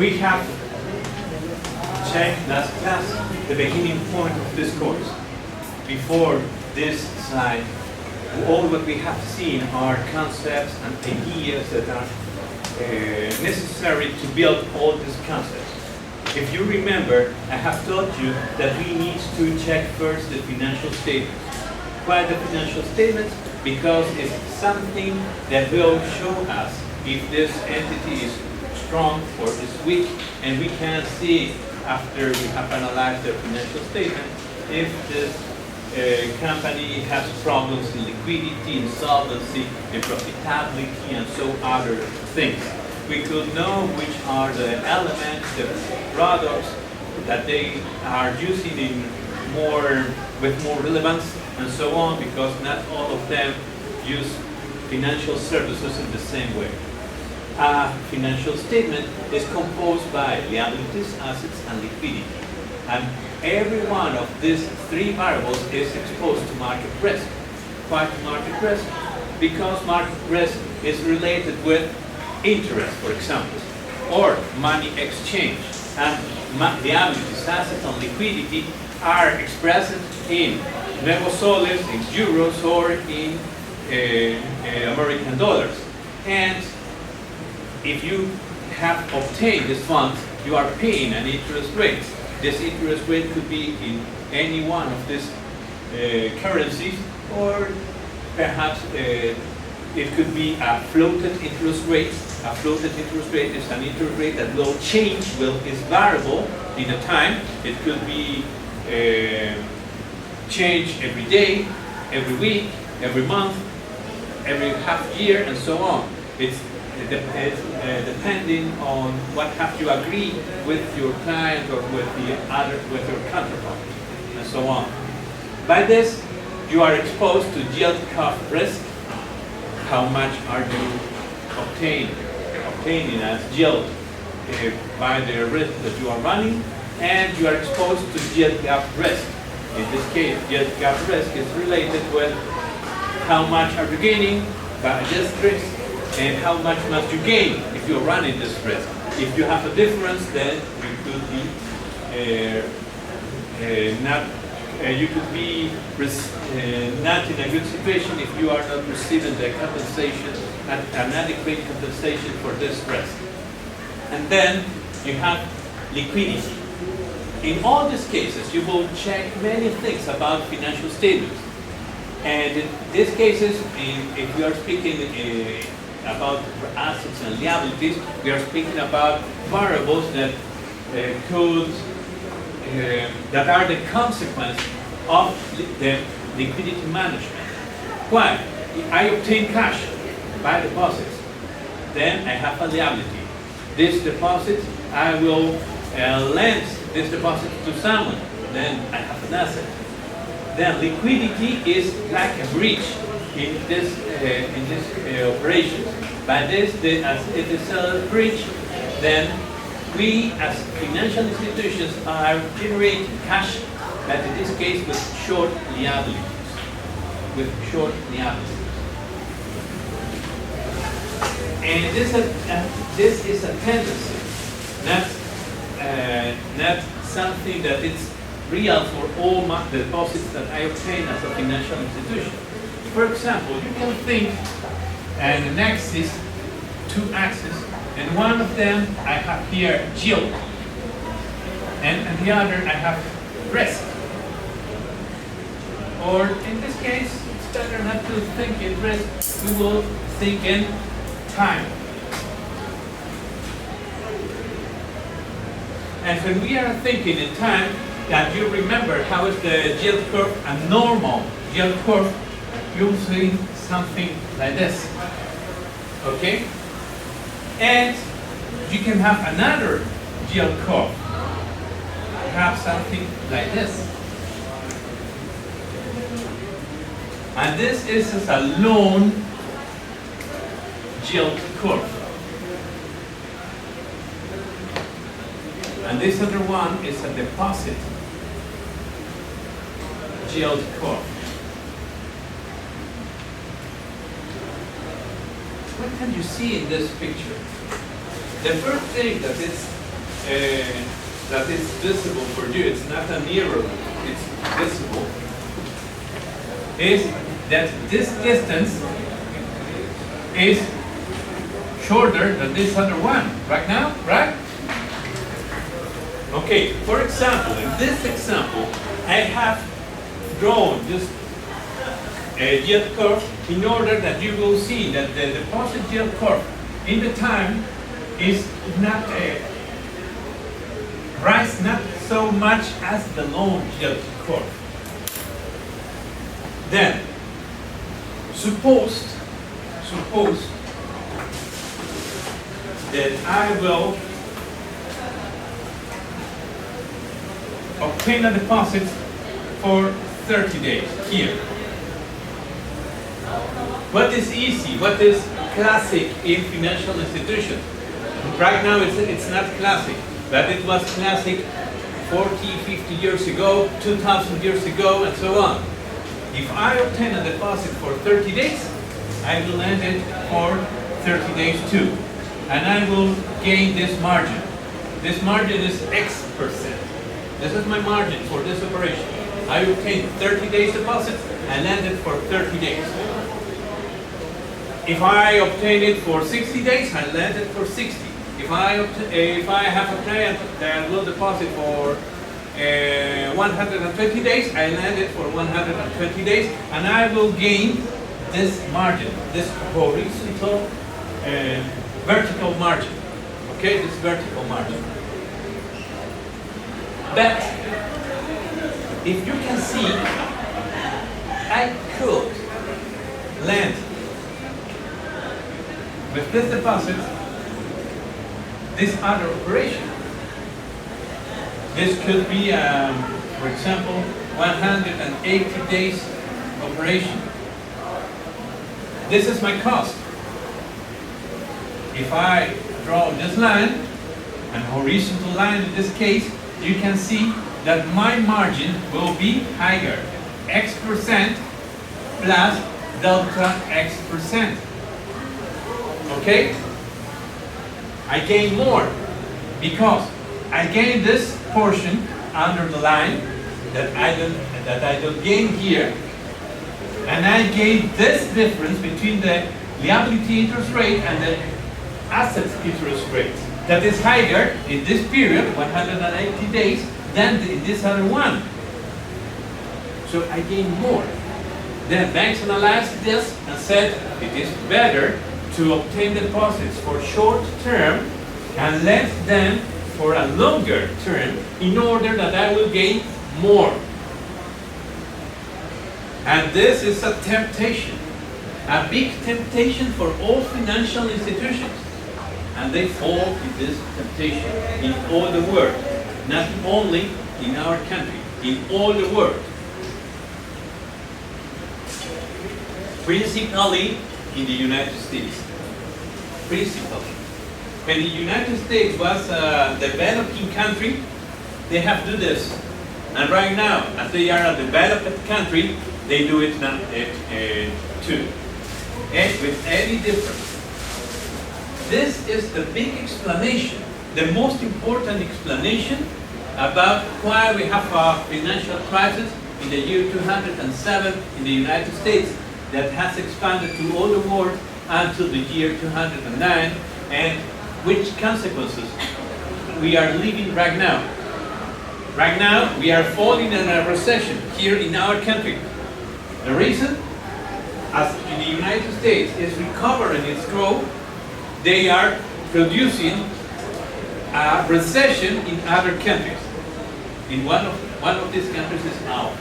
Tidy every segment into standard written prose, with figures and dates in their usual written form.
We have checked last class the beginning point of this course. Before this slide, all what we have seen are concepts and ideas that are necessary to build all these concepts. If you remember, I have told you that we need to check first the financial statements. Why the financial statements? Because it's something that will show us if this entity is strong or is weak, and we can see after we have analyzed their financial statement if this company has problems in liquidity, in solvency, in profitability, and so other things. We could know which are the elements, the products that they are using with more relevance and so on, because not all of them use financial services in the same way. A financial statement is composed by liabilities, assets, and liquidity. And every one of these three variables is exposed to market risk. Why to market risk? Because market risk is related with interest, for example, or money exchange. And liabilities, assets, and liquidity are expressed in nuevos soles, in euros, or in American dollars. And if you have obtained these funds, you are paying an interest rate. This interest rate could be in any one of these currencies, or perhaps it could be a floated interest rate. A floated interest rate is an interest rate that will change, is variable in a time. It could be changed every day, every week, every month, every half year, and so on. It's depending on what have you agreed with your client or with your counterpart, and so on. By this, you are exposed to yield curve risk. How much are you obtaining as yield by the risk that you are running, and you are exposed to yield gap risk. In this case, yield gap risk is related with how much are you gaining by this risk, and how much must you gain if you're running this risk. If you have a difference, then you could be not in a good situation if you are not receiving the compensation, an adequate compensation for this risk. And then you have liquidity. In all these cases, you will check many things about financial statements. And in these cases, if we are speaking about assets and liabilities, we are speaking about variables that that are the consequence of the liquidity management. Why? I obtain cash by deposits, then I have a liability. This deposit, I will lend this deposit to someone, then I have an asset. Then liquidity is like a breach in this operation. By this, as it is a breach, then we as financial institutions are generating cash, but in this case with short liabilities. And this is a tendency, not something that is real for all deposits that I obtain as a financial institution. For example, you can think an axis, two axes, and one of them I have here yield, and the other I have risk. Or in this case, it's better not to think in risk, we will think in time. And when we are thinking in time, that you remember how is the yield curve, a normal yield curve, you'll see something like this. Okay? And you can have another yield curve. Have something like this. And this is a loan yield curve. And this other one is a deposit yield curve. What can you see in this picture? The first thing that is that is visible for you, it's not an error, it's visible, is that this distance is shorter than this other one, right now, right? Okay, for example, in this example, I have drawn just a yield curve in order that you will see that the deposit yield curve in the time is not rise not so much as the loan yield curve. Then, suppose that I will obtain a deposit for 30 days here. What is easy? What is classic in financial institutions? Right now it's not classic, but it was classic 40, 50 years ago, 2,000 years ago, and so on. If I obtain a deposit for 30 days, I will lend it for 30 days too. And I will gain this margin. This margin is X%. This is my margin for this operation. I obtain 30 days deposit and lend it for 30 days. If I obtain it for 60 days, I lend it for 60. If I have a client that will deposit for 120 days, I lend it for 120 days, and I will gain this margin, this horizontal vertical margin. Okay, this vertical margin. But if you can see, I could lend with this deposit this other operation. This could be, for example, 180 days operation. This is my cost. If I draw this line, an horizontal line in this case, you can see that my margin will be higher, X% plus delta X%. Okay? I gain more because I gain this portion under the line that I don't gain here, and I gain this difference between the liability interest rate and the asset interest rate that is higher in this period, 180 days, than in this other one. So I gain more. Then banks analyzed this and said it is better to obtain deposits for short term and lend them for a longer term in order that I will gain more. And this is a temptation, a big temptation for all financial institutions. And they fall in this temptation in all the world, not only in our country, in all the world. Principally in the United States. Principally. When the United States was a developing country, they have to do this. And right now, as they are a developed country, they do it now too. And with any difference. This is the big explanation, the most important explanation about why we have a financial crisis in the year 2007 in the United States that has expanded to all the world until the year 2009, and which consequences we are living right now. Right now, we are falling in a recession here in our country. The reason, as in the United States is recovering its growth, they are producing a recession in other countries. In one of these countries is ours.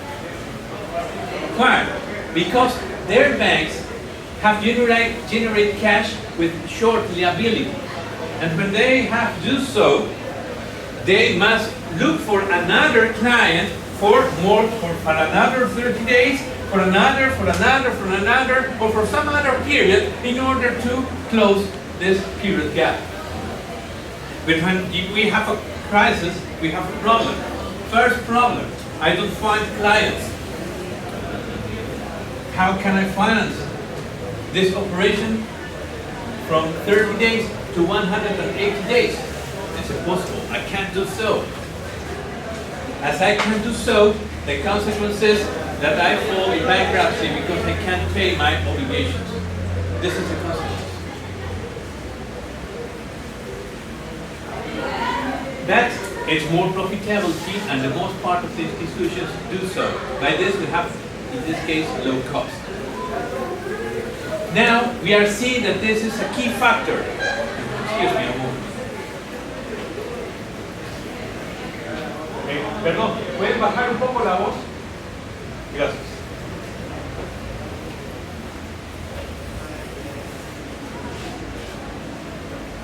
Why? Because their banks have generate cash with short liability. And when they have to do so, they must look for another client for another 30 days, for another, or for some other period in order to close this period gap. But when we have a crisis, we have a problem. First problem, I don't find clients. How can I finance this operation from 30 days to 180 days? is impossible. I can't do so. As I can't do so, the consequence is that I fall in bankruptcy because I can't pay my obligations. This is the consequence. That is more profitability, and the most part of the institutions do so. By this, we have, in this case, low cost. Now, we are seeing that this is a key factor. Excuse me a moment. Perdón, ¿puedes bajar un poco la voz? Gracias.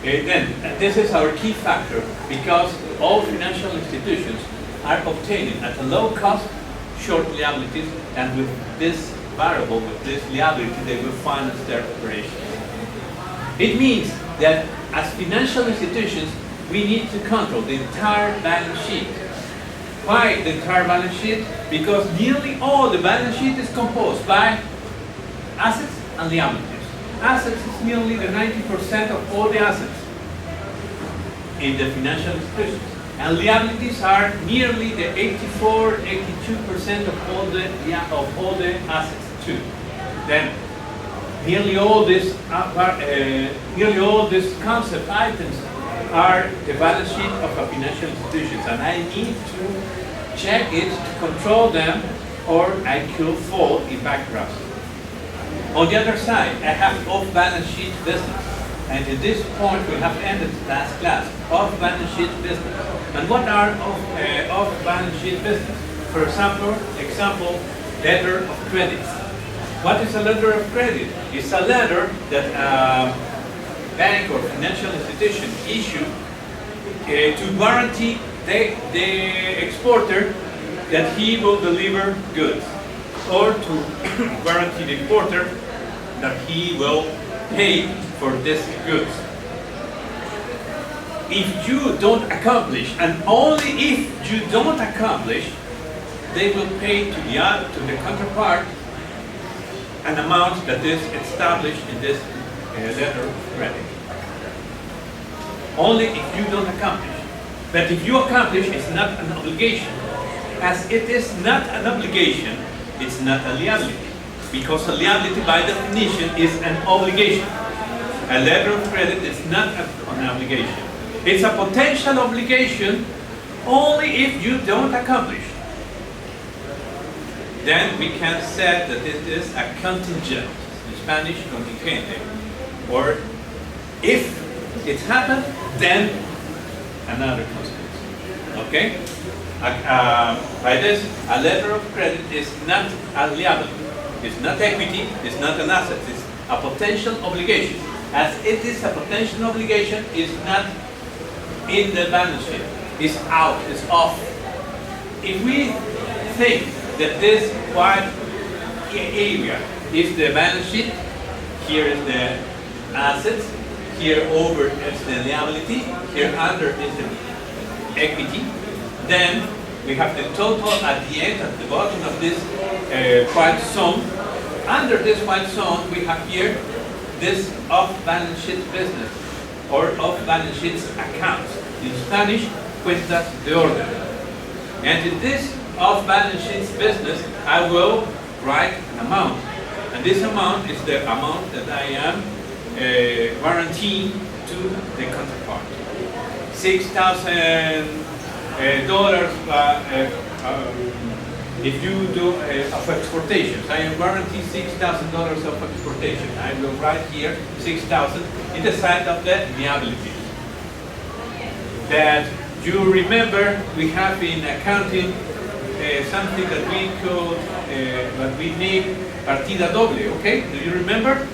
Then, this is our key factor, because all financial institutions are obtaining at a low cost short liabilities, and with this variable, with this liability, they will finance their operations. It means that as financial institutions, we need to control the entire balance sheet. Why the entire balance sheet? Because nearly all the balance sheet is composed by assets and liabilities. Assets is nearly the 90% of all the assets in the financial institutions. And liabilities are nearly the 82% of all the assets too. Then nearly all these concept items are the balance sheet of a financial institutions, and I need to check it to control them, or I could fall in bankruptcy. On the other side, I have off-balance sheet business. And at this point, we have ended last class, off-balance sheet business. And what are off-balance sheet business? For example, letter of credit. What is a letter of credit? It's a letter that a bank or financial institution issue to guarantee the exporter that he will deliver goods, or to guarantee the importer that he will pay for these goods. If you don't accomplish, and only if you don't accomplish, they will pay to the counterpart an amount that is established in this letter of credit. Only if you don't accomplish. But if you accomplish, it's not an obligation. As it is not an obligation, it's not a liability. Because a liability, by definition, is an obligation. A letter of credit is not an obligation. It's a potential obligation only if you don't accomplish. Then we can say that it is a contingent, in Spanish, contingente. Or if it happened, then another consequence. Okay? By this, a letter of credit is not a liability. It's not equity, it's not an asset, it's a potential obligation. As it is a potential obligation, it's not in the balance sheet. It's out, it's off. If we think that this white area is the balance sheet, here is the assets, here over is the liability, here under is the equity, then we have the total at the end, at the bottom of this white zone. Under this white zone, we have here this off-balance sheet business, or off-balance sheet accounts. In Spanish, cuentas de orden. And in this off-balance sheet business, I will write an amount. And this amount is the amount that I am guaranteeing to the counterpart. $6,000 if you do of exportations. I am guaranteed $6,000 of exportation. I will write here 6,000 in the side of the liability. That you remember we have in accounting something that we call, what we name partida doble, okay? Do you remember?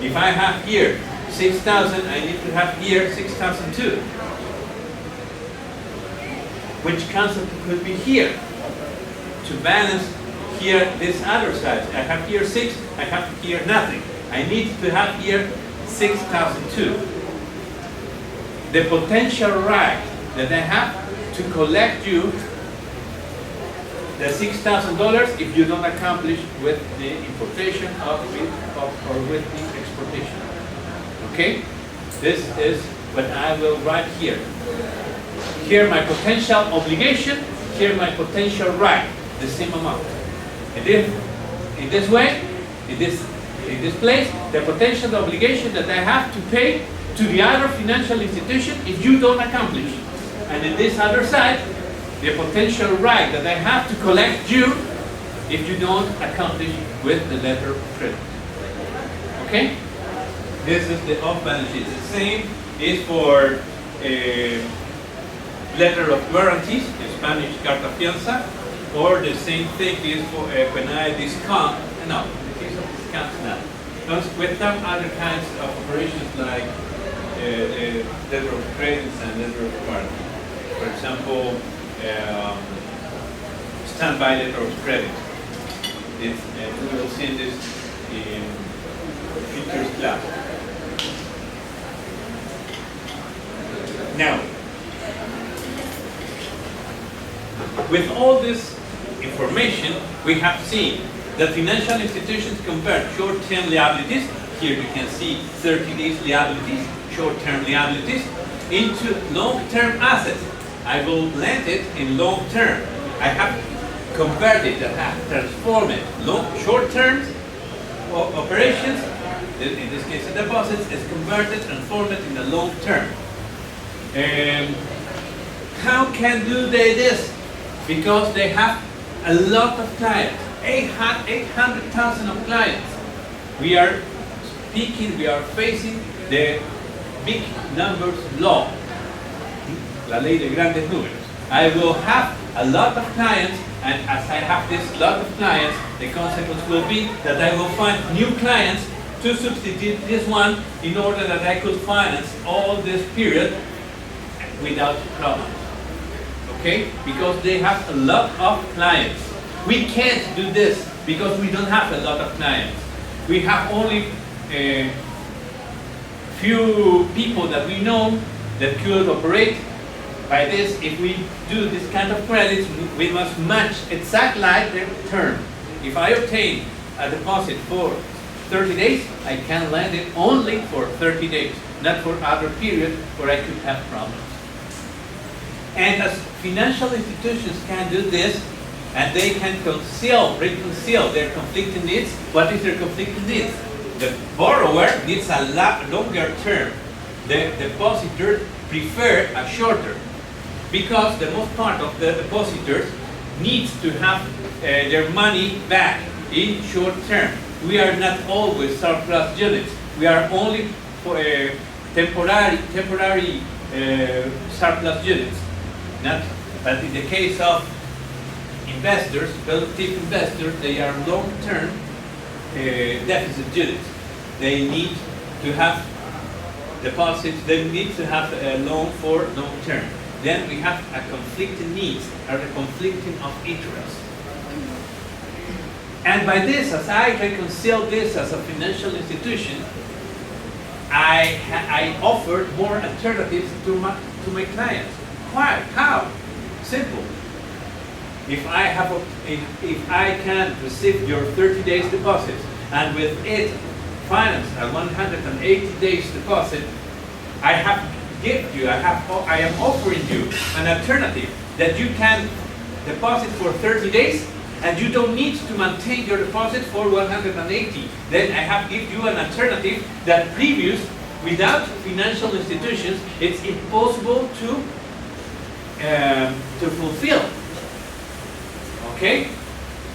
If I have here 6,000, I need to have here 6,002. Which concept could be here? To balance here this other side. I have here 6, I have here nothing. I need to have here 6,002. The potential right that I have to collect you the $6,000 if you don't accomplish with the importation or with the exportation. Okay? This is but I will write here. Here my potential obligation, here my potential right, the same amount. And if in this way, in this place, the potential obligation that I have to pay to the other financial institution if you don't accomplish. And in this other side, the potential right that I have to collect you if you don't accomplish with the letter of credit. Okay? This is the off-balance sheet. The same is for letter of guarantees, in Spanish carta fianza, or the same thing is for when I discount, no, in the case of discounts now. With some other kinds of operations like letter of credits and letter of guarantee. For example, standby letter of credit. We will see this in future class. Now, with all this information, we have seen that financial institutions convert short-term liabilities, here you can see 30 days liabilities, short-term liabilities, into long-term assets. I will lend it in long-term. I have converted, I have transformed it. Short-term operations, in this case the deposits, is converted, transformed in the long-term. How can they do this? Because they have a lot of clients, 800,000 of clients. We are speaking, we are facing the big numbers law, la ley de grandes números. I will have a lot of clients, and as I have this lot of clients, the consequence will be that I will find new clients to substitute this one in order that I could finance all this period without problems. Okay? Because they have a lot of clients. We can't do this because we don't have a lot of clients. We have only a few people that we know that could operate. By this, if we do this kind of credits, we must match exactly like the term. If I obtain a deposit for 30 days, I can lend it only for 30 days, not for other periods where I could have problems. And as financial institutions can do this, and they can reconcile their conflicting needs. What is their conflicting needs? The borrower needs a longer term. The depositor prefer a shorter, because the most part of the depositors needs to have their money back in short term. We are not always surplus units. We are only for temporary surplus units. But in the case of investors, productive investors, they are long-term deficit units. They need to have deposits, they need to have a loan for long-term. Then we have a conflicting needs, or a conflicting of interest. And by this, as I reconcile this as a financial institution, I offer more alternatives to my clients. Why? How? Simple. If I can receive your 30 days deposit and with it finance a 180 days deposit, I am offering you an alternative that you can deposit for 30 days and you don't need to maintain your deposit for 180. Then I have give you an alternative that previous, without financial institutions, it's impossible to fulfill. Okay?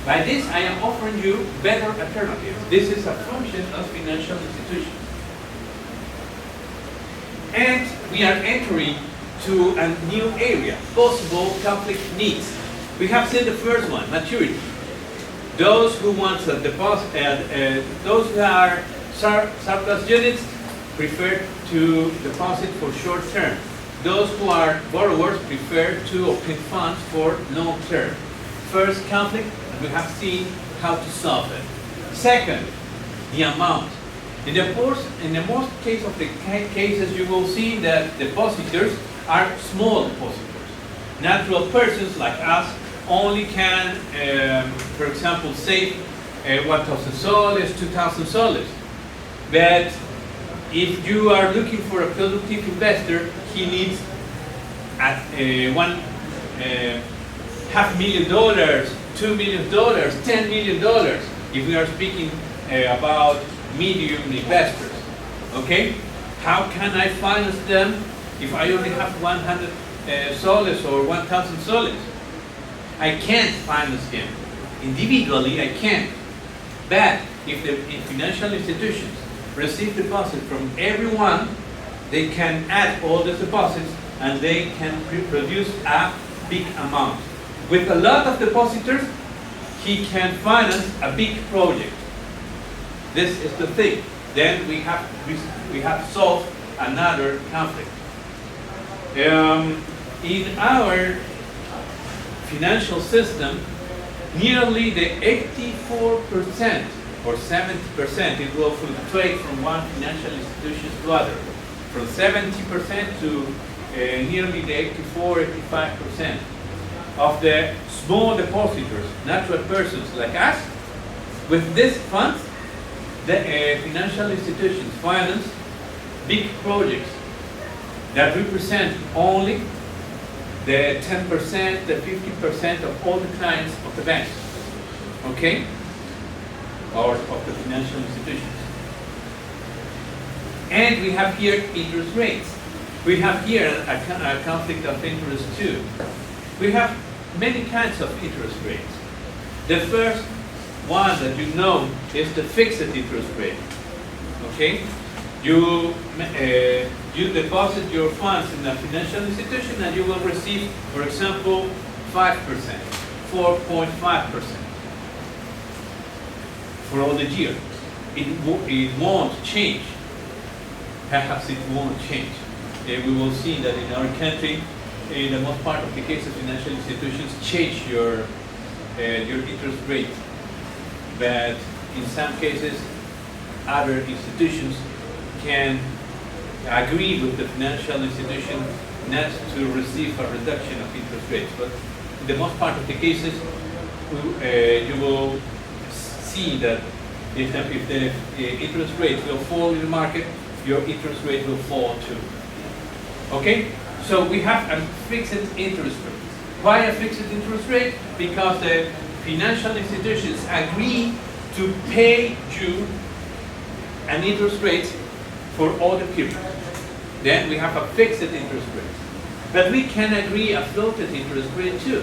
By this, I am offering you better alternatives. This is a function of financial institutions. And we are entering to a new area, possible conflict needs. We have seen the first one, maturity. Those who want a deposit, those who are surplus units prefer to deposit for short term. Those who are borrowers prefer to obtain funds for long term. First conflict, we have seen how to solve it. Second, the amount. In the most case of the cases, you will see that depositors are small depositors. Natural persons like us only can, for example, save 1,000 soles, 2,000 soles. But If you are looking for a productive investor, he needs at one $500,000, $2 million, $10 million. If we are speaking about medium investors, okay? How can I finance them if I only have 100 soles or 1,000 soles? I can't finance him. Individually, I can't. But if the financial institutions receive deposits from everyone, they can add all the deposits and they can produce a big amount. With a lot of depositors, he can finance a big project. This is the thing. Then we have solved another conflict. In our financial system, nearly the 84% or 70%, it will fluctuate from one financial institution to other, from 70% to nearly the 84, 85% of the small depositors, natural persons like us. With these funds, the financial institutions finance big projects that represent only the 10%, the 50% of all the clients of the banks, okay? Or of the financial institutions. And we have here interest rates. We have here a conflict of interest too. We have many kinds of interest rates. The first one that you know is the fixed interest rate, okay? You deposit your funds in a financial institution and you will receive, for example, 5%, 4.5% for all the year. It won't change. Perhaps it won't change. We will see that in our country, in the most part of the cases, financial institutions change your interest rate. But in some cases, other institutions can agree with the financial institution not to receive a reduction of interest rates. But in the most part of the cases, you will see that if the interest rate will fall in the market, your interest rate will fall too. Okay? So we have a fixed interest rate. Why a fixed interest rate? Because the financial institutions agree to pay you an interest rate for all the period. Then we have a fixed interest rate. But we can agree a floated interest rate too.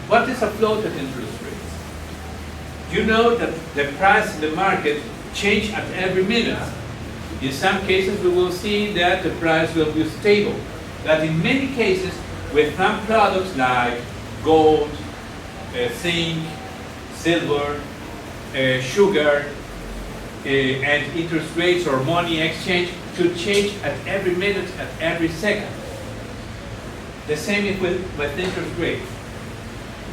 What is a floated interest rate? You know that the price in the market changes at every minute. In some cases, we will see that the price will be stable. But in many cases, with some products like gold, zinc, silver, sugar, and interest rates or money exchange could change at every minute, at every second. The same is with interest rate.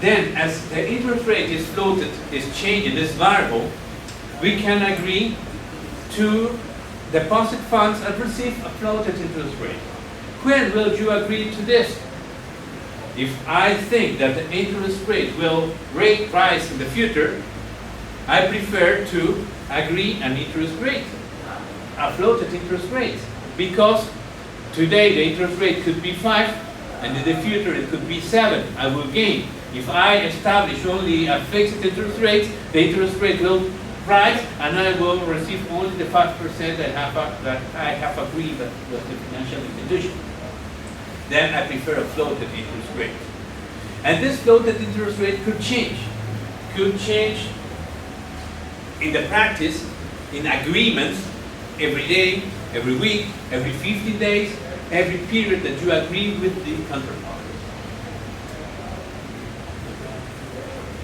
Then, as the interest rate is floated, is changing, is variable, we can agree to deposit funds and receive a floated interest rate. When will you agree to this? If I think that the interest rate will rise in the future, I prefer to agree an interest rate, a floated interest rate, because today the interest rate could be 5 and in the future it could be 7. I will gain. If I establish only a fixed interest rate, the interest rate will rise and I will receive only the 5% that I have agreed with the financial institution. Then I prefer a floated interest rate. And this floated interest rate could change. Could change in the practice, in agreements, every day, every week, every 15 days, every period that you agree with the counterpart.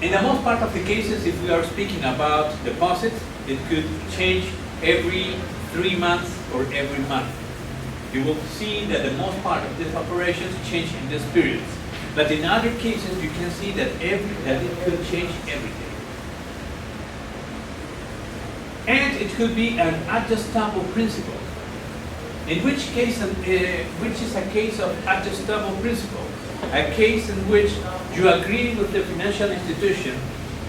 In the most part of the cases, if we are speaking about deposits, it could change every 3 months or every month. You will see that the most part of these operations change in these periods. But in other cases, you can see that it could change every day. And it could be an adjustable principle. In which case, which is a case of adjustable principle? A case in which you agree with the financial institution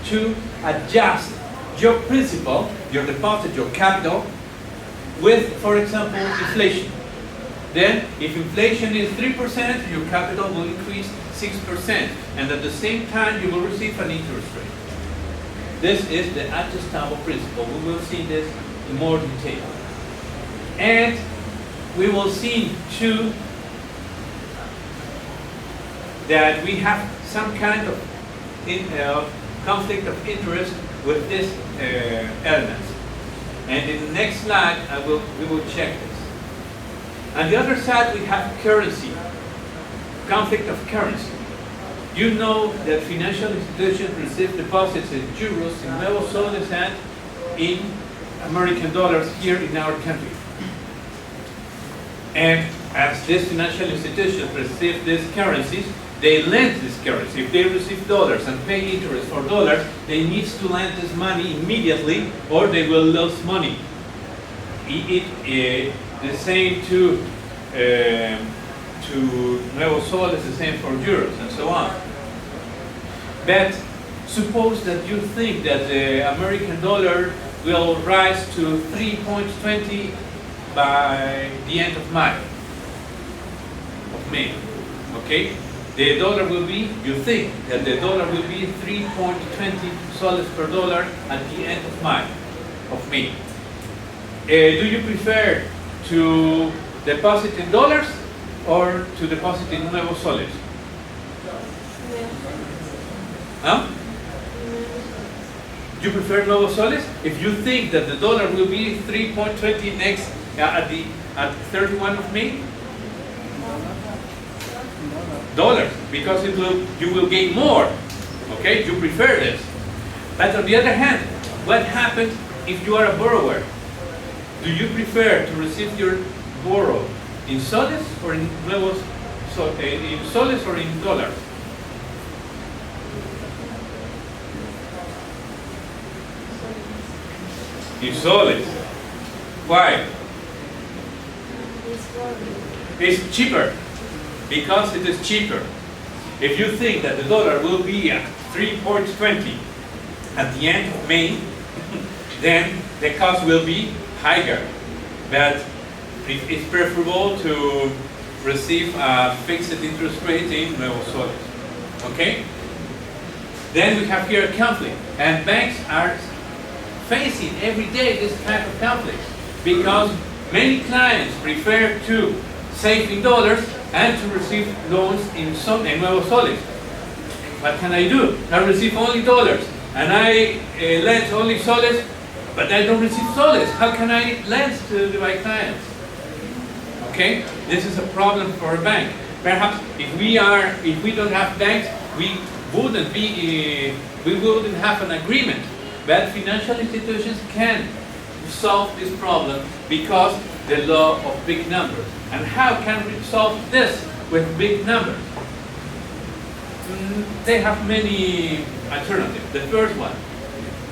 to adjust your principal, your deposit, your capital, with, for example, inflation. Then, if inflation is 3%, your capital will increase 6%, and at the same time, you will receive an interest rate. This is the adjustable principle. We will see this in more detail. And we will see, too, that we have some kind of conflict of interest with these elements. And in the next slide, we will check this. On the other side, we have currency, conflict of currency. You know that financial institutions receive deposits in euros, in nuevos soles, and in American dollars here in our country. And as these financial institutions receive these currencies, they lend this currency. If they receive dollars and pay interest for dollars, they need to lend this money immediately or they will lose money. The same to nuevos soles, the same for euros, and so on. But suppose that you think that the American dollar will rise to 3.20 by the end of May. Okay? The dollar will be, you think that the dollar will be 3.20 soles per dollar at the end of May. Do you prefer to deposit in dollars or to deposit in nuevos soles? Huh? You prefer nuevos soles? If you think that the dollar will be 3.20 next at 31 of May? Dollars, because you will gain more. Okay, you prefer this. But on the other hand, what happens if you are a borrower? Do you prefer to receive your borrow in soles or in nuevos, in soles or in dollars? In soles. Why? It's cheaper. Because it is cheaper. If you think that the dollar will be at 3.20 at the end of May, then the cost will be higher. But it's preferable to receive a fixed interest rate in nuevos soles. Okay? Then we have here a conflict. And banks are facing every day this type of conflict because many clients prefer to save in dollars and to receive loans in nuevos soles. What can I do? I receive only dollars and I lend only soles, but I don't receive soles. How can I lend to my clients? Okay, this is a problem for a bank. Perhaps if we don't have banks, we wouldn't have an agreement. But financial institutions can solve this problem because the law of big numbers. And how can we solve this with big numbers? They have many alternatives. The first one,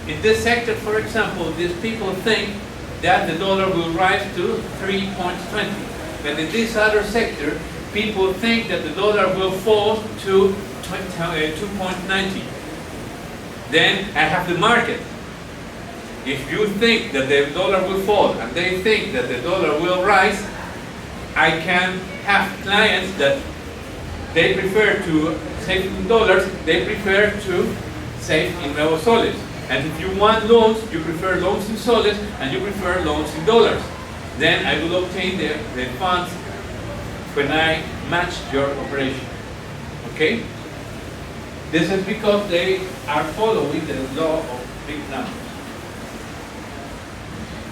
in this sector, for example, these people think that the dollar will rise to 3.20. But in this other sector, people think that the dollar will fall to 2.90. Then I have the market. If you think that the dollar will fall and they think that the dollar will rise, I can have clients that they prefer to save in dollars, they prefer to save in nuevos soles. And if you want loans, you prefer loans in soles and you prefer loans in dollars. Then I will obtain the funds when I match your operation. Okay? This is because they are following the law of big numbers.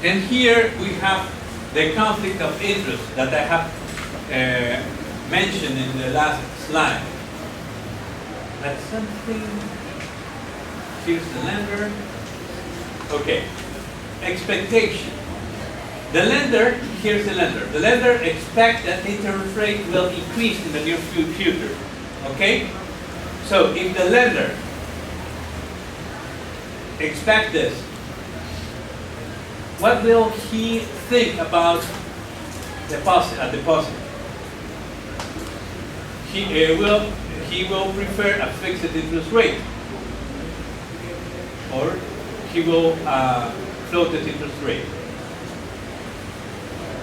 And here we have the conflict of interest that I have mentioned in the last slide. That's something. Here's the lender. Okay. Expectation. The lender, here's the lender. The lender expects that interest rate will increase in the near future. Okay? So if the lender expects this, what will he think about a deposit? He will prefer a fixed interest rate, or he will floated interest rate.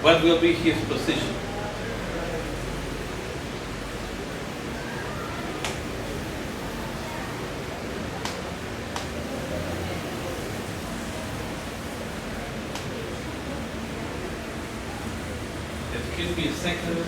what will be his position? Excuse me a second.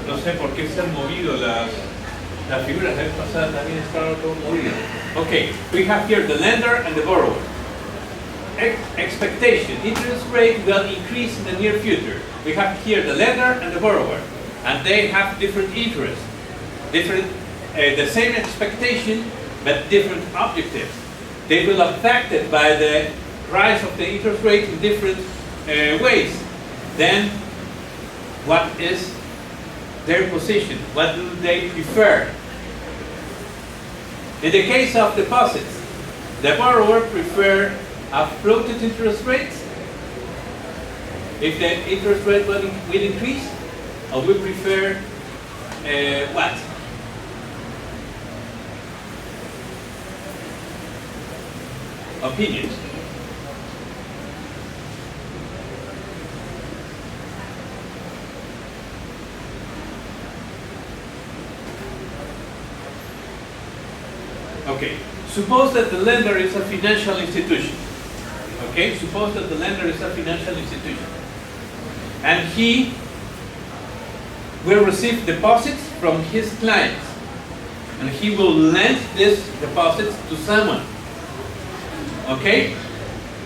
No sé por qué se han movido las figuras. La vez pasada también estaban todo movido. Okay, we have here the lender and the borrower. Expectation, interest rate will increase in the near future. We have here the lender and the borrower, and they have different interests, the same expectation, but different objectives. They will be affected by the rise of the interest rate in different ways. Then, what is their position? What do they prefer? In the case of deposits, the borrower prefers a floated interest rate if the interest rate will increase, or we prefer what? Opinions. Okay, suppose that the lender is a financial institution. Okay, suppose that the lender is a financial institution. And he will receive deposits from his clients. And he will lend these deposits to someone. Okay?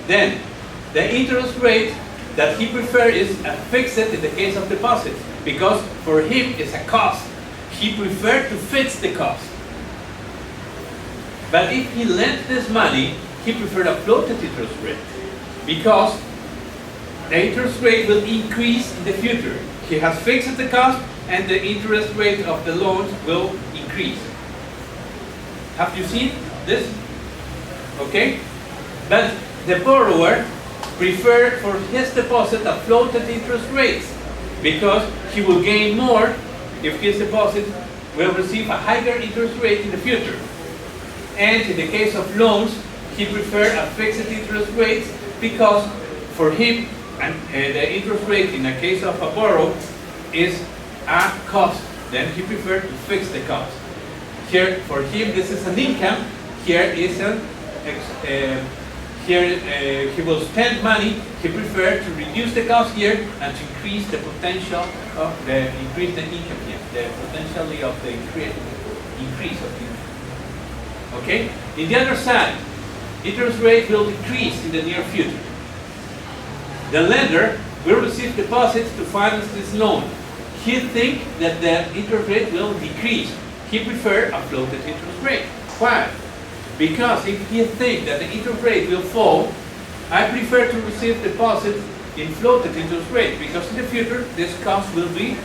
Then, the interest rate that he prefers is a fixed in the case of deposits. Because for him it's a cost. He prefers to fix the cost. But if he lent this money, he preferred a floated interest rate because the interest rate will increase in the future. He has fixed the cost and the interest rate of the loans will increase. Have you seen this? Okay? But the borrower preferred for his deposit a floated interest rate because he will gain more if his deposit will receive a higher interest rate in the future. And in the case of loans, he preferred a fixed interest rate because for him, the interest rate in the case of a borrow is a cost. Then he preferred to fix the cost. Here, for him, this is an income. Here is he will spend money. He preferred to reduce the cost here and to increase the potential of increase the income here, the potential of the increase of the income. Okay? In the other side, interest rate will decrease in the near future. The lender will receive deposits to finance this loan. He thinks that the interest rate will decrease. He prefers a floated interest rate. Why? Because if he thinks that the interest rate will fall, I prefer to receive deposits in floated interest rate because in the future this cost will be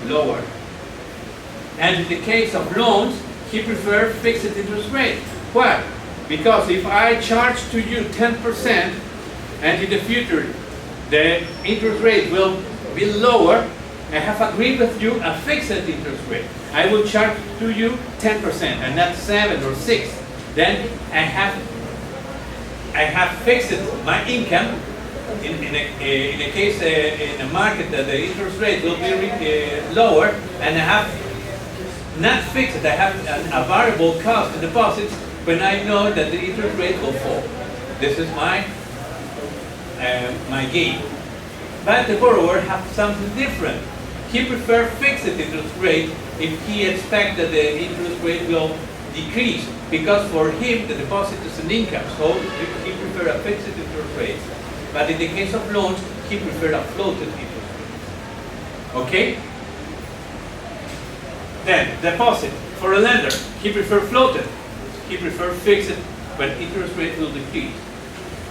lower. And in the case of loans, he prefers fixed interest rate. Why? Because if I charge to you 10% and in the future the interest rate will be lower, I have agreed with you a fixed interest rate. I will charge to you 10% and not 7 or 6. Then I have fixed my income in a case in a market that the interest rate will be lower, and I have not fixed. I have a variable cost in deposits when I know that the interest rate will fall. This is my my gain. But the borrower has something different. He prefers fixed interest rate if he expects that the interest rate will decrease, because for him the deposit is an income, so he prefers a fixed interest rate. But in the case of loans, he prefers a floated interest rate. Okay? Then, deposit. For a lender, he prefers floated. He prefers fixed when interest rate will decrease.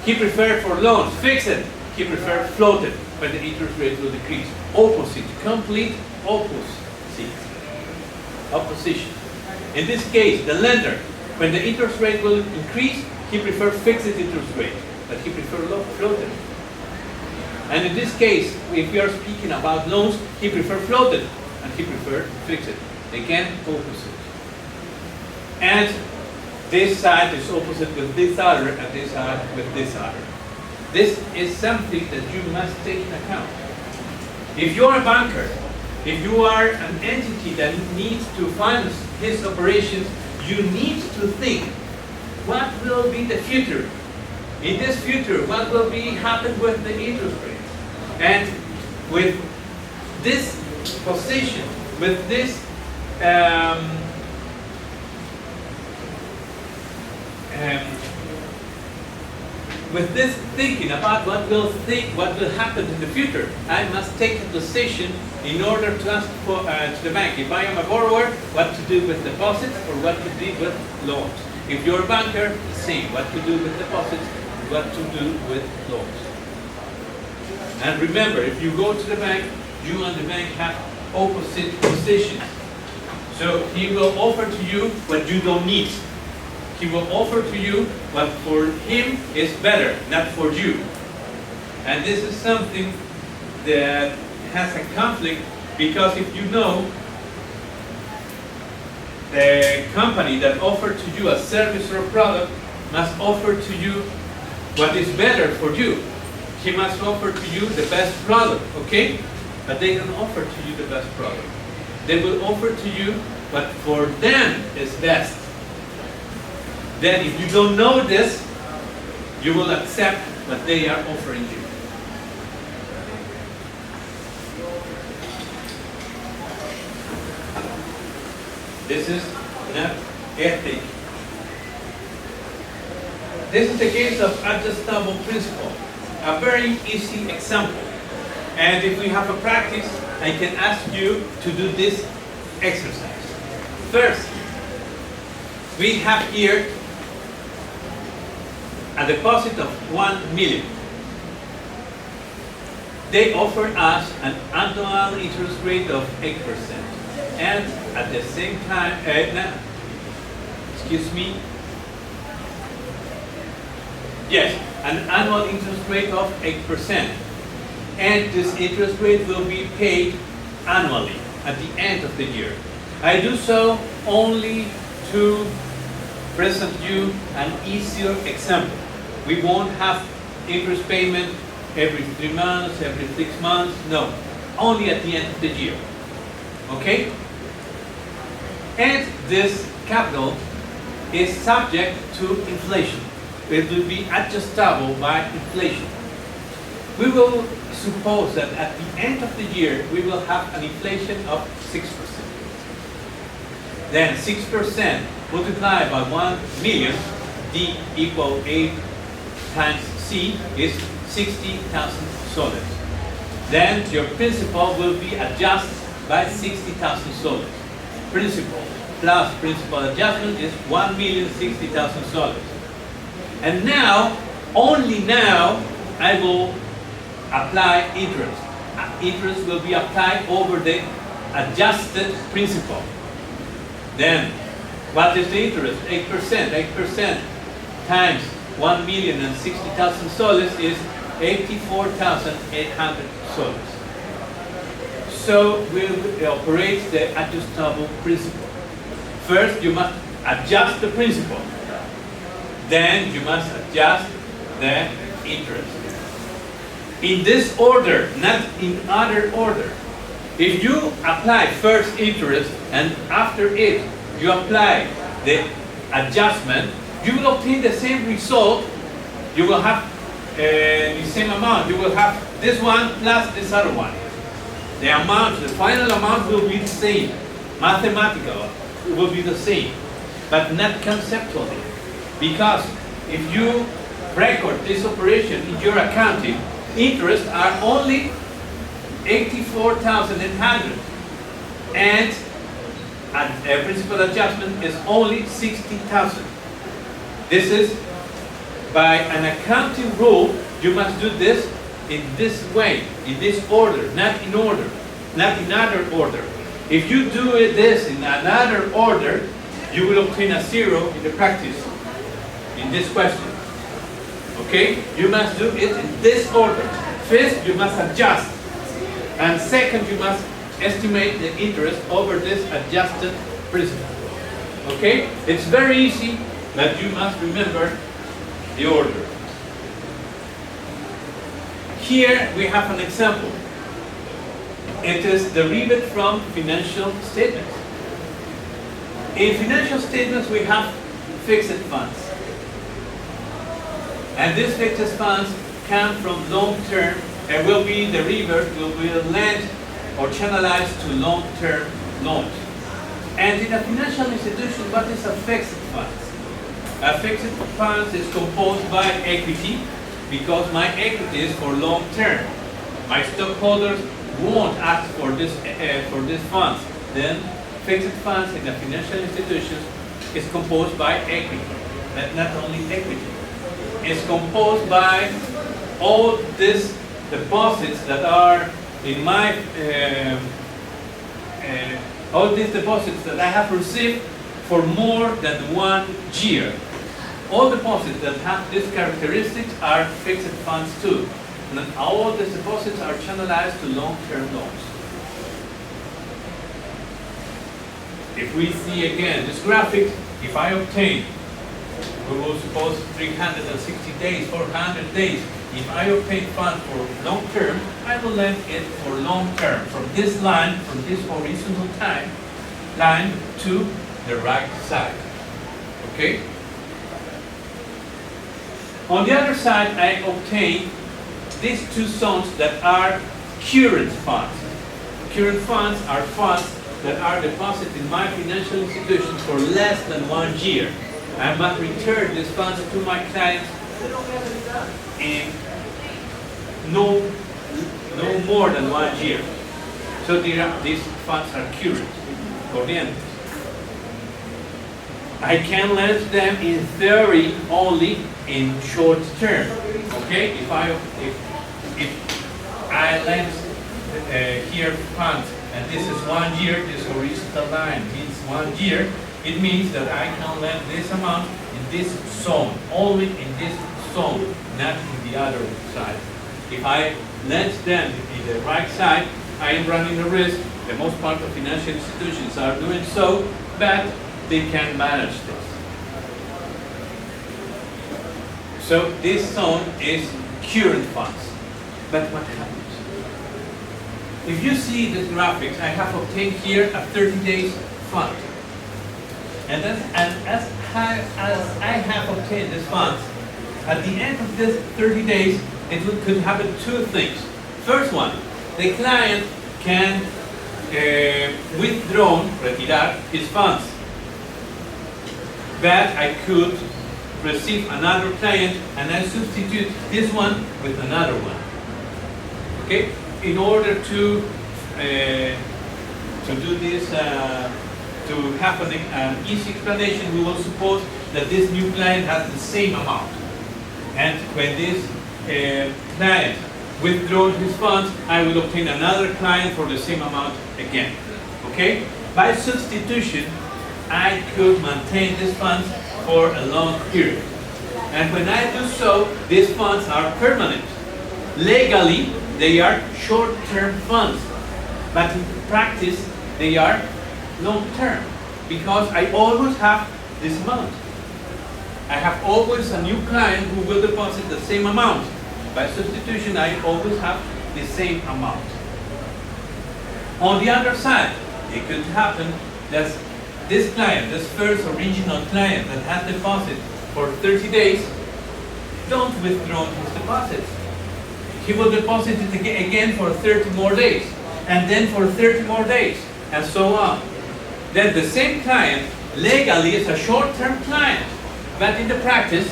He prefers for loans fixed. He prefers floated when the interest rate will decrease. Opposite, complete opposite. Opposition. In this case, the lender, when the interest rate will increase, he prefers fixed interest rate, but he prefers floated. And in this case, if we are speaking about loans, he prefers floated, and he prefers fixed. Again, opposite. And this side is opposite with this other, and this side with this other. This is something that you must take in account. If you're a banker, if you are an entity that needs to finance his operations, you need to think, what will be the future? In this future, what will be happen with the interest rate? And with this position, with this with this thinking about what will happen in the future, I must take a decision in order to ask for, to the bank. If I am a borrower, what to do with deposits or what to do with loans. If you're a banker, the same. What to do with deposits, what to do with loans. And remember, if you go to the bank, you and the bank have opposite positions. So he will offer to you what you don't need. He will offer to you what for him is better, not for you. And this is something that has a conflict, because if you know the company that offered to you a service or a product must offer to you what is better for you. He must offer to you the best product, okay? But they don't offer to you the best product. They will offer to you what for them is best. Then if you don't know this, you will accept what they are offering you. This is not ethic. This is the case of adjustable principle. A very easy example. And if we have a practice, I can ask you to do this exercise. First, we have here a deposit of 1 million. They offer us an annual interest rate of 8%. And at the same time, an annual interest rate of 8%. And this interest rate will be paid annually at the end of the year. I do so only to present you an easier example. We won't have interest payment every 3 months, every 6 months, no. Only at the end of the year. Okay? And this capital is subject to inflation. It will be adjustable by inflation. We will suppose that at the end of the year, we will have an inflation of 6%. Then 6% multiplied by 1 million, D equal 8 times C is 60,000 soles. Then your principal will be adjusted by 60,000 soles. Principal plus principal adjustment is 1,060,000 soles. And now, only now, I will apply interest. Interest will be applied over the adjusted principal. Then, what is the interest? 8%. 8% times 1,060,000 soles is 84,800 soles. So we will operate the adjustable principle. First, you must adjust the principal. Then you must adjust the interest. In this order, not in other order. If you apply first interest and after it you apply the adjustment, you will obtain the same result. You will have the same amount. You will have this one plus this other one. The amount, the final amount will be the same. Mathematical will be the same, but not conceptually. Because if you record this operation in your accounting, interest are only 84,800, and a principal adjustment is only 60,000. This is by an accounting rule. You must do this in this way, in this order, not in other order. If you do this in another order, you will obtain a 0 in the practice, in this question. Okay? You must do it in this order. First, you must adjust. And second, you must estimate the interest over this adjusted principal. Okay? It's very easy, but you must remember the order. Here we have an example. It is derived from financial statements. In financial statements we have fixed funds. And these fixed funds come from long-term and will be derived, will be lent or channelized to long-term loans. And in a financial institution, what is a fixed fund? A fixed fund is composed by equity, because my equity is for long term. My stockholders won't ask for this funds. Then fixed funds in a financial institution is composed by equity, but not only equity. It's composed by all these deposits that are in my all these deposits that I have received for more than 1 year. All deposits that have these characteristics are fixed funds too. And all these deposits are channelized to long-term loans. If we see again this graphic, if I obtain, we will suppose 360 days, 400 days, if I obtain funds for long term, I will lend it for long term from this line, from this horizontal line to the right side. Okay? On the other side, I obtain these two zones that are current funds. Current funds are funds that are deposited in my financial institution for less than 1 year. I must return these funds to my clients in no more than 1 year. So these funds are current, corrientes. I can lend them in theory only in short term. Okay, if I lend here funds and this is 1 year, this horizontal line means 1 year, it means that I can lend this amount in this zone, only in this zone, not in the other side. If I lend them in the right side, I am running the risk. The most part of financial institutions are doing so, but they can manage this. So this zone is current funds. But what happens? If you see the graphics, I have obtained here a 30 days fund. And as I have obtained this funds, at the end of this 30 days, could happen two things. First one, the client can retirar his funds. But I could receive another client and I substitute this one with another one. Okay? In order to do this, to have an easy explanation, we will suppose that this new client has the same amount. And when this client withdraws his funds, I will obtain another client for the same amount again. Okay? By substitution, I could maintain these funds for a long period. And when I do so, these funds are permanent. Legally, they are short-term funds. But in practice, they are long-term. Because I always have this amount. I have always a new client who will deposit the same amount. By substitution, I always have the same amount. On the other side, it could happen that this client, this first original client that has deposited for 30 days, don't withdraw his deposits. He will deposit it again for 30 more days. and then for 30 more days, and so on. Then the same client legally is a short-term client, but in the practice,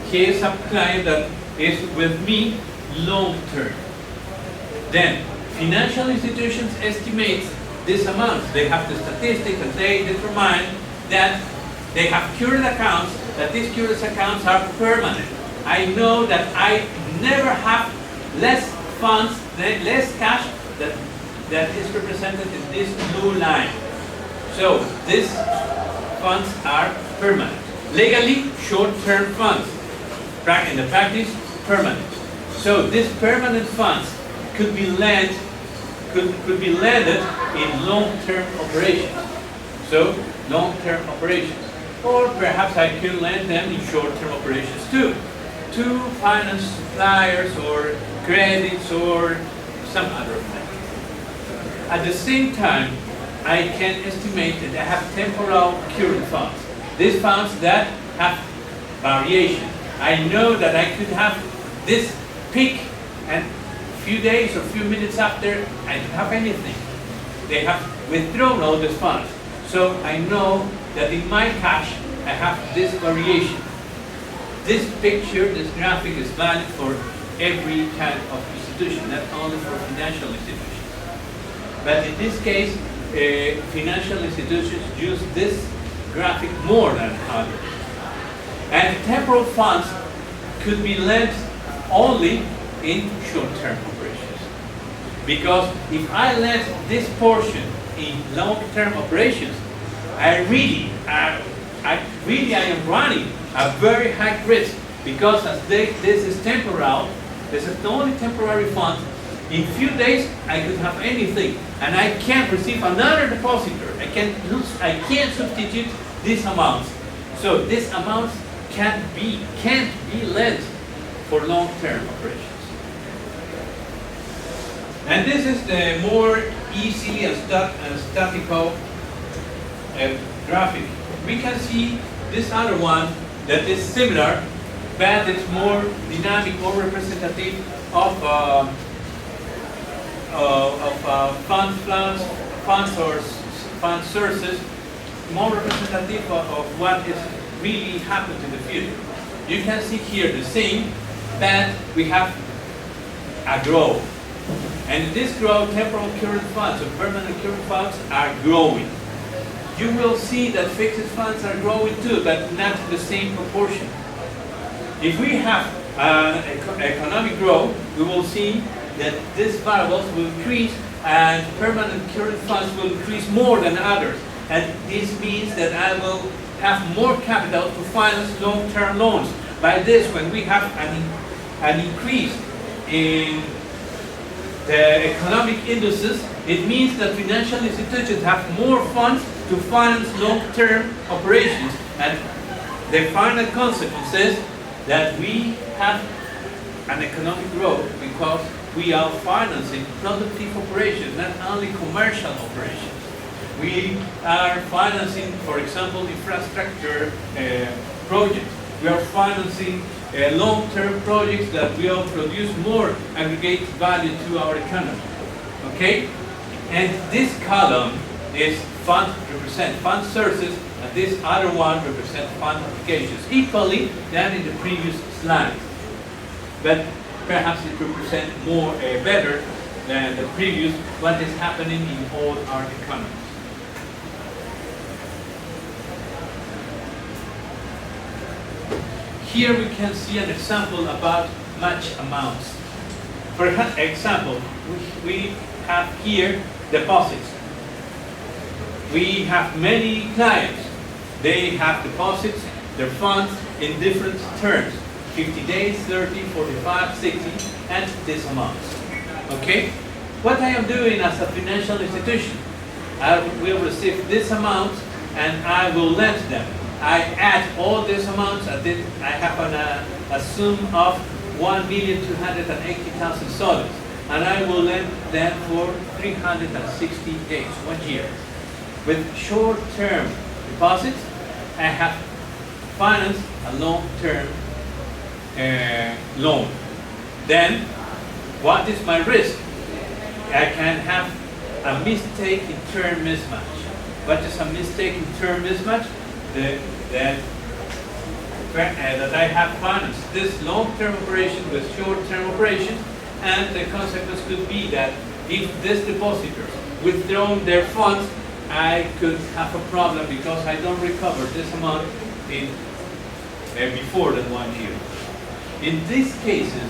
he is a client that is with me long-term. Then financial institutions estimate this amount. They have the statistics and they determine that they have current accounts, that these current accounts are permanent. I know that I never have less funds, less cash that is represented in this blue line. So these funds are permanent. Legally, short-term funds. In the practice, permanent. So these permanent funds could be lent, could be lended in long-term operations. So long-term operations. Or perhaps I could lend them in short-term operations too, to finance suppliers or credits or some other thing. At the same time, I can estimate that I have temporal current funds. These funds that have variation. I know that I could have this peak and a few days or a few minutes after I don't have anything. They have withdrawn all these funds. So I know that in my cash I have this variation. This picture, this graphic is valid for every kind of institution, not only for financial institutions. But in this case, financial institutions use this graphic more than others. And temporal funds could be lent only in short-term operations. Because if I lend this portion in long-term operations, I am running a very high risk, because as this is temporal, this is only temporary fund. In few days I could have anything, and I can't receive another depositor. I can't substitute these amounts. So these amounts can't be lent for long-term operations. And this is the more easy and statical graphic. We can see this other one that is similar, but it's more dynamic, more representative of fund sources, more representative of what is really happened in the future. You can see here the same, but we have a growth. And this growth, temporal current funds or permanent current funds are growing. You will see that fixed funds are growing too, but not in the same proportion. If we have economic growth, we will see that these variables will increase and permanent current funds will increase more than others. And this means that I will have more capital to finance long-term loans. By this, when we have an increase in the economic indices, it means that financial institutions have more funds to finance long-term operations. And the final consequence is that we have an economic growth because we are financing productive operations, not only commercial operations. We are financing, for example, infrastructure projects. We are financing long-term projects that will produce more aggregate value to our economy. Okay? And this column is represent fund sources, and this other one represents fund applications, equally than in the previous slide. But perhaps it represents more better than the previous, what is happening in all our economies. Here we can see an example about match amounts. For example, we have here deposits. We have many clients. They have deposits, their funds in different terms. 50 days, 30, 45, 60, and these amounts. Okay? What I am doing as a financial institution, I will receive this amount and I will lend them. I add all these amounts, I have a sum of $1,280,000 soles, and I will lend them for 360 days, 1 year. With short-term deposits, I have financed a long-term loan. Then, what is my risk? I can have a mistake in term mismatch. What is a mistake in term mismatch? That I have financed this long-term operation with short-term operations, and the consequence could be that if this depositor withdrawn their funds, I could have a problem because I don't recover this amount in before the 1 year. In these cases,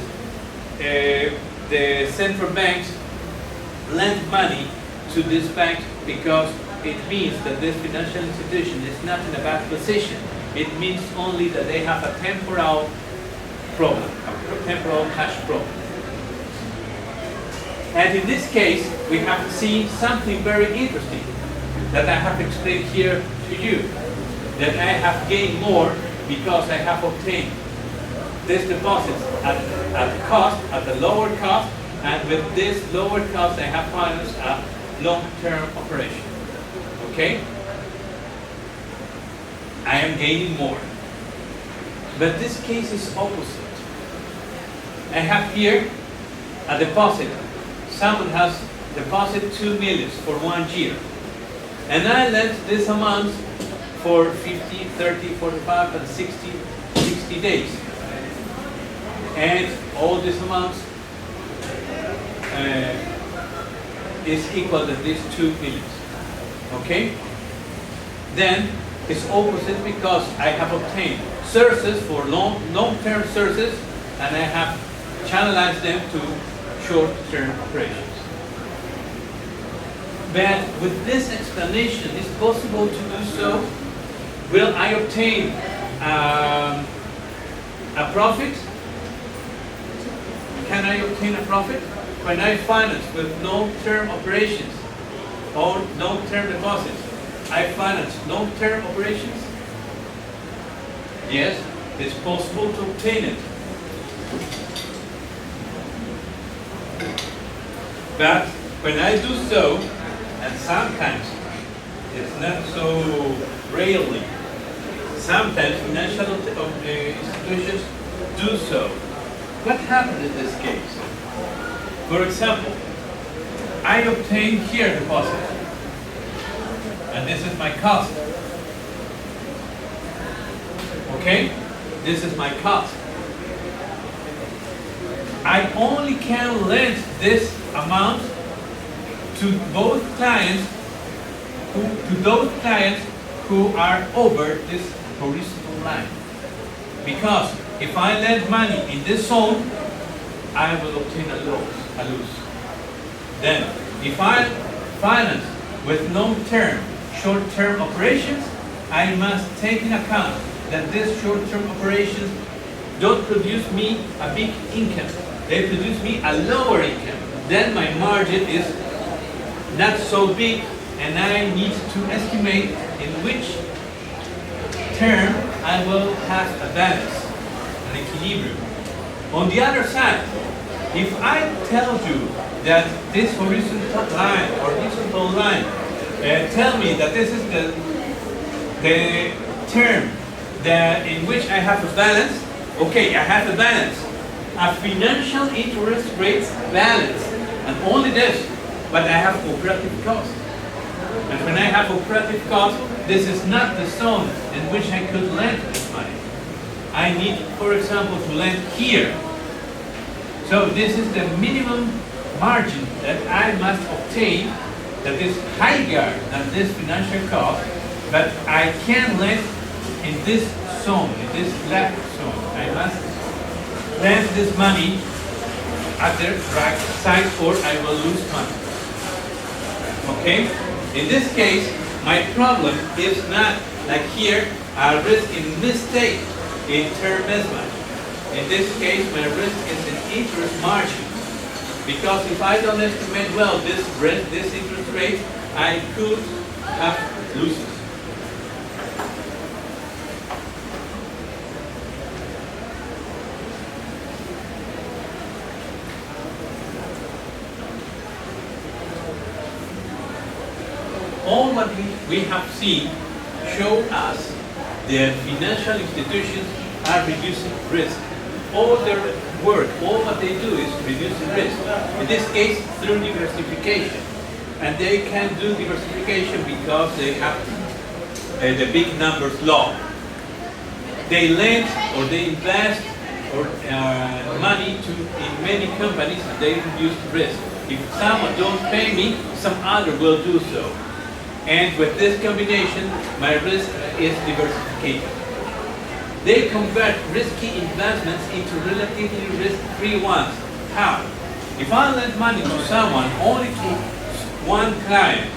the central banks lend money to this bank because it means that this financial institution is not in a bad position. It means only that they have a temporal problem, a temporal cash problem. And in this case, we have seen something very interesting that I have explained here to you, that I have gained more because I have obtained these deposits at cost, at a lower cost, and with this lower cost, I have financed a long-term operation. Okay? I am gaining more. But this case is opposite. I have here a deposit. Someone has deposited 2 million for 1 year. And I lent this amount for 50, 30, 45, and 60 days. And all these amounts is equal to these 2 million. Okay? Then it's opposite because I have obtained sources for long-term sources, and I have channelized them to short-term operations. But with this explanation, it's possible to do so. Will I obtain a profit? Can I obtain a profit? When I finance with long-term operations or long-term deposits, I finance long-term operations? Yes, it's possible to obtain it. But when I do so, and sometimes it's not so rarely, sometimes financial institutions do so. What happened in this case? For example, I obtained here a deposit, and this is my cost. Okay? This is my cost. I only can lend this amount to both clients, those clients who are over this horizontal line. Because if I lend money in this zone, I will obtain a loss. Then, if I finance with long-term, short-term operations, I must take in account that these short-term operations don't produce me a big income. They produce me a lower income. Then my margin is not so big, and I need to estimate in which term I will have a balance, an equilibrium. On the other side, if I tell you that this horizontal line or horizontal line tell me that this is the term in which I have a balance, okay, I have a balance, a financial interest rates balance, and only this, but I have operative cost. And when I have operative cost, this is not the zone in which I could lend this money. I need, for example, to lend here. So this is the minimum margin that I must obtain that is higher than this financial cost, but I can lend in this zone, in this black zone. I must lend this money at the right side or I will lose money. Okay? In this case, my problem is not like here, a risk in mistake in term mismatch. In this case, my risk is in interest margin. Because if I don't estimate well this risk, this interest rate, I could have losses. All what we have seen show us that financial institutions are reducing risk. All their work, all what they do is reducing risk. In this case, through diversification. and they can do diversification because they have the big numbers law. They lend or they invest or money in many companies, and they reduce risk. If someone don't pay me, some other will do so. And with this combination, my risk is diversification. They convert risky investments into relatively risk-free ones. How? If I lend money to someone, only to one client,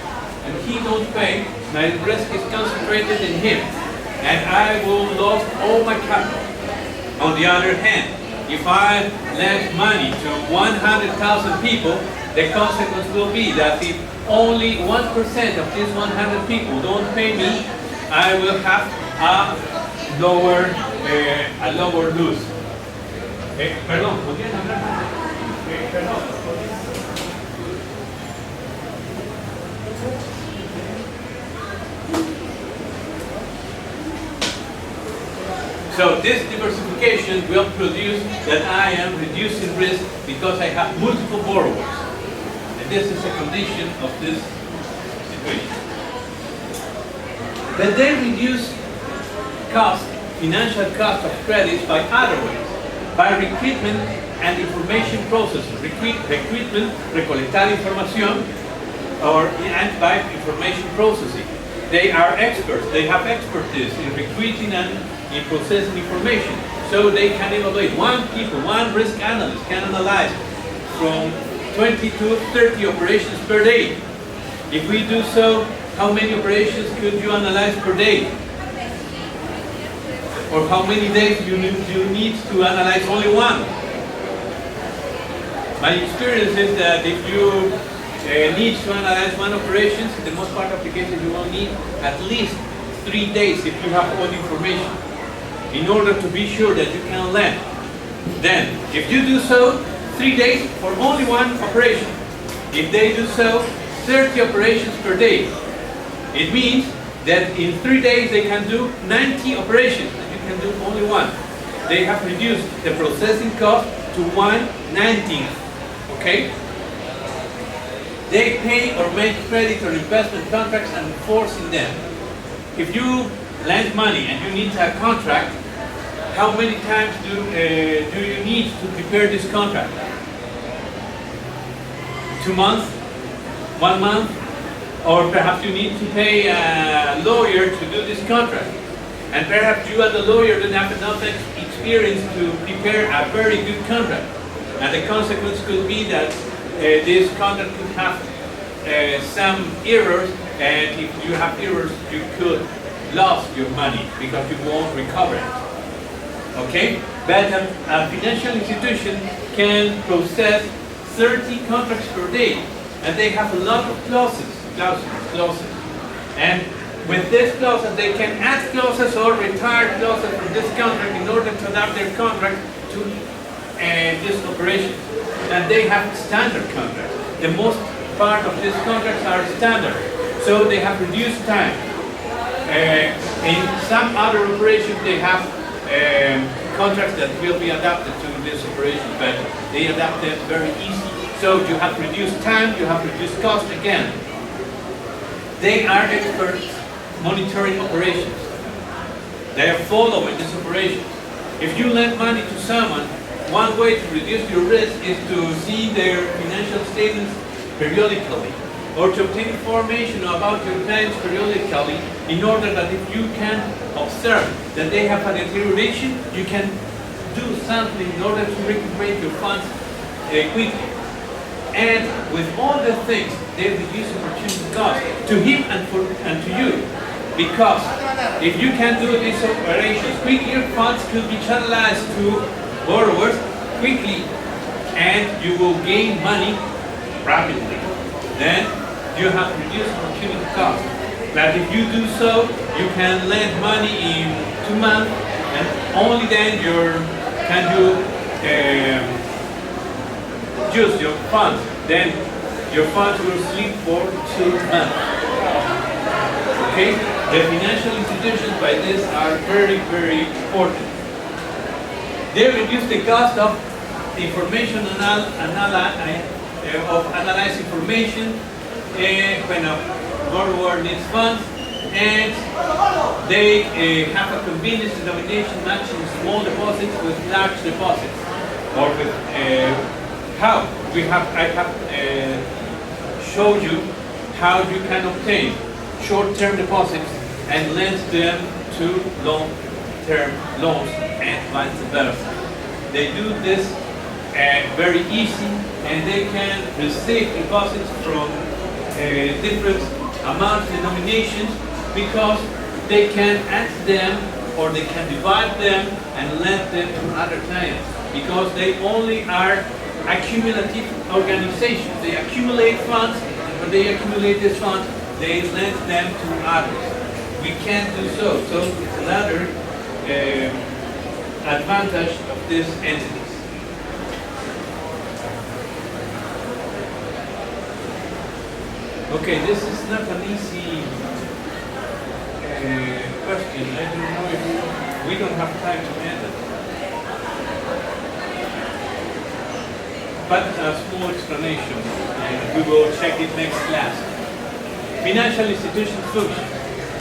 and he don't pay, my risk is concentrated in him, and I will lose all my capital. On the other hand, if I lend money to 100,000 people, the consequence will be that if only 1% of these 100 people don't pay me, I will have a lower lose. Perdón, ¿podrían hablar más? Perdón. So this diversification will produce that I am reducing risk because I have multiple borrowers. And this is a condition of this situation. But they reduce financial cost of credits by other ways, by recruitment and information processing. Recruitment, recolectar información, and by information processing. They are experts, they have expertise in recruiting and in processing information. So they can evaluate one risk analyst can analyze from 20 to 30 operations per day. If we do so, how many operations could you analyze per day? Or how many days you need to analyze only one? My experience is that if you need to analyze one operation, in the most part of the cases you will need at least 3 days if you have all the information in order to be sure that you can lend. Then, if you do so, 3 days for only one operation. If they do so, 30 operations per day. It means that in 3 days they can do 90 operations, and you can do only one. They have reduced the processing cost to 1/19. Okay? They pay or make credit or investment contracts and enforcing them. If you lend money and you need a contract, how many times do you need to prepare this contract? 2 months? 1 month? Or perhaps you need to pay a lawyer to do this contract. And perhaps you as a lawyer don't have enough experience to prepare a very good contract. And the consequence could be that this contract could have some errors, and if you have errors, you could lose your money because you won't recover it. Okay? But a financial institution can process 30 contracts per day, and they have a lot of clauses. And with these clauses, they can add clauses or retire clauses from this contract in order to adapt their contract to this operation. And they have standard contracts. The most part of these contracts are standard, so they have reduced time. In some other operations, they have contracts that will be adapted to this operation, but they adapt it very easy. So you have reduced time, you have reduced cost again. They are experts monitoring operations. They are following these operations. If you lend money to someone, one way to reduce your risk is to see their financial statements periodically, or to obtain information about your clients periodically, in order that if you can observe that they have a deterioration, you can do something in order to recuperate your funds quickly. And with all the things, they reduce opportunity cost to him and to you. Because if you can do these operations quickly, your funds could be channelized to borrowers quickly, and you will gain money rapidly. Then you have reduced opportunity cost. But if you do so, you can lend money in 2 months, and only then can you use your funds. Then your funds will sleep for 2 months. Okay? The financial institutions by this are very, very important. They reduce the cost of information analyze information. when a borrower needs funds, and they have a convenience denomination matching small deposits with large deposits, or with how I have showed you how you can obtain short-term deposits and lend them to long-term loans and vice versa. They do this very easy, and they can receive deposits from different amount denominations, because they can add them or they can divide them and lend them to other clients, because they only are accumulative organizations. They accumulate funds, and when they accumulate these funds, they lend them to others. We can't do so. So it's another advantage of these entities. Okay, this is not an easy question. I don't know if we don't have time to answer. But a small explanation, and we will check it next class. Financial institution function.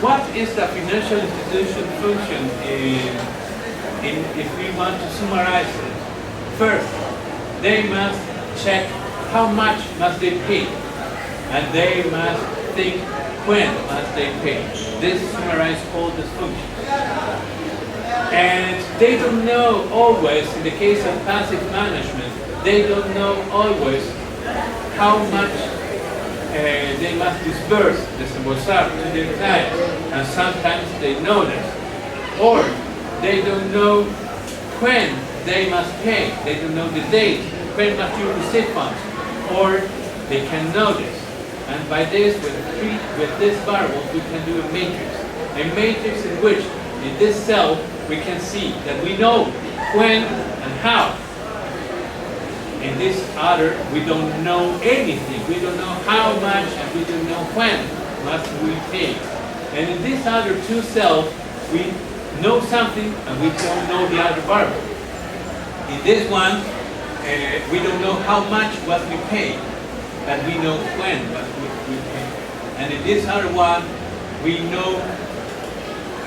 What is the financial institution function if we want to summarize it? First, they must check how much must they pay, and they must think when must they pay. This summarizes all these functions. And they don't know always, in the case of passive management, they don't know always how much they must disburse, desembolsar, to their clients. And sometimes they know this. Or they don't know when they must pay. They don't know the date. When must you receive funds? Or they can know this. And by this, with this variable, we can do a matrix. A matrix in which, in this cell, we can see that we know when and how. In this other, we don't know anything. We don't know how much and we don't know when must we pay. And in these other two cells, we know something and we don't know the other variable. In this one, we don't know how much must we pay, but we know when must we pay. And in this other one, we know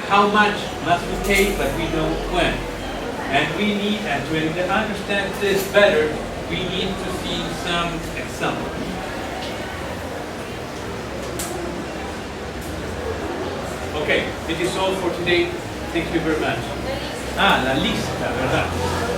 how much must we pay, but we know when. And we need, and to understand this better, we need to see some examples. Okay, it is all for today. Thank you very much. La lista, ¿verdad?